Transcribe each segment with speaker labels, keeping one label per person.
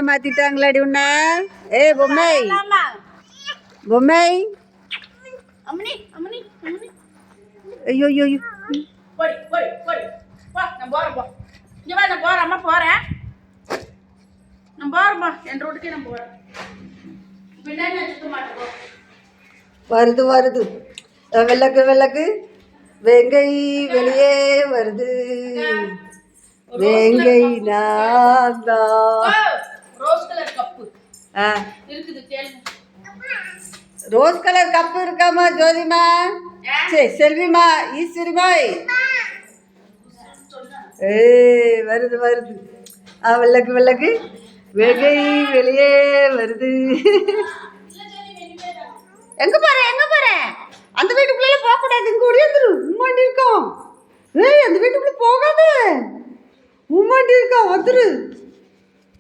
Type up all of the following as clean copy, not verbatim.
Speaker 1: மாத்திட்டாங்களாடி உன்ன? ஏய் பொம்மை பொம்மை, ஐயோ ஐயோ ஐயோ, வருது வருது, விளக்கு விளக்கு, வெங்கை வெளியே வருது, வெங்கை நான் தான். ரோஸ் கலர் கப்பு இருக்காமா ஜோதிமா? சரி செல்விமா, ஈஸ்வரிமா, ஏய் வருது வருது, விளக்கு விளக்கு, வெகை வெளியே வருது. எங்க போற எங்க போற? அந்த வீட்டுக்குள்ள போக கூடாது, இங்க ஓடியாந்துரு. உம்மாண்டி இருக்கோம். ஏய் அந்த வீட்டுக்குள்ள போகாத, உம்மாண்டி இருக்கா, வந்துரு,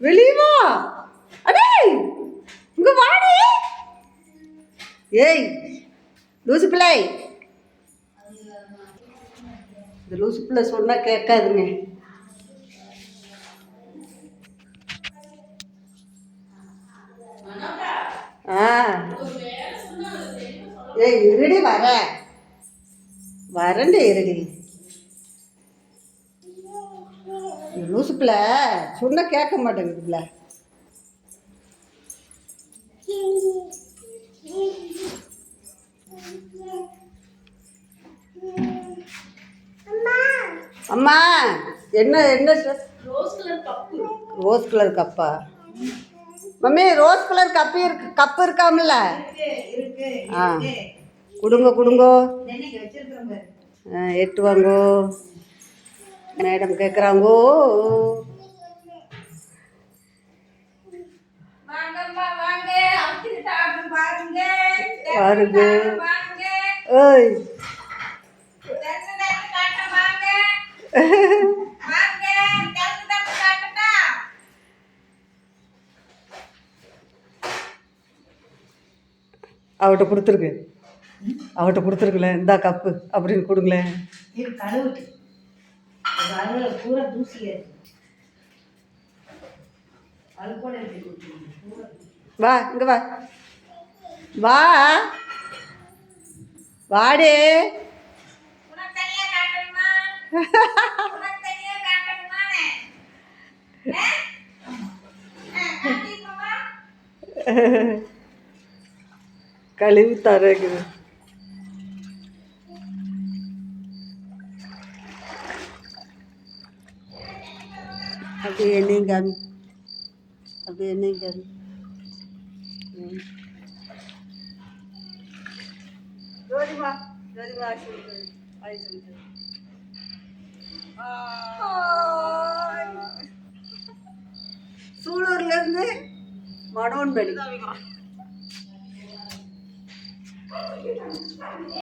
Speaker 1: வெளியே வா. அடே இங்க வாடி. ஏய் லூசு பிள்ளை, இந்த லூசு பிள்ளை சொன்னா கேட்காதுங்க. ஏய் இருடி, வரேன்டி இருடி. லூசு பிள்ளை சொன்னா கேட்க மாட்டேங்குது பிள்ளை. அம்மா என்ன என்ன ரோஸ் கலர் கப்பா? மம்மி ரோஸ் கலர் கப்பு இருக்காமல்ல? கொடுங்க கொடுங்கோ, எட்டு வாங்கோ, மேடம் கேட்குறாங்கோ. பாருங்க, ஓய் அவட்ட கொடுத்துருக்கு, அவட்ட கொடுத்துருக்குல, இந்தா கப்பு அப்படின்னு கொடுங்களேன். வா இங்க வா, வா வாடே. கழுவி தரக்குது. அப்படியே எண்ணெயும் காமி, அப்படியே எண்ணெயும் காமி. ஜோதிமா ஜோதிமா சூலூர்லேருந்து மனோன்மணி.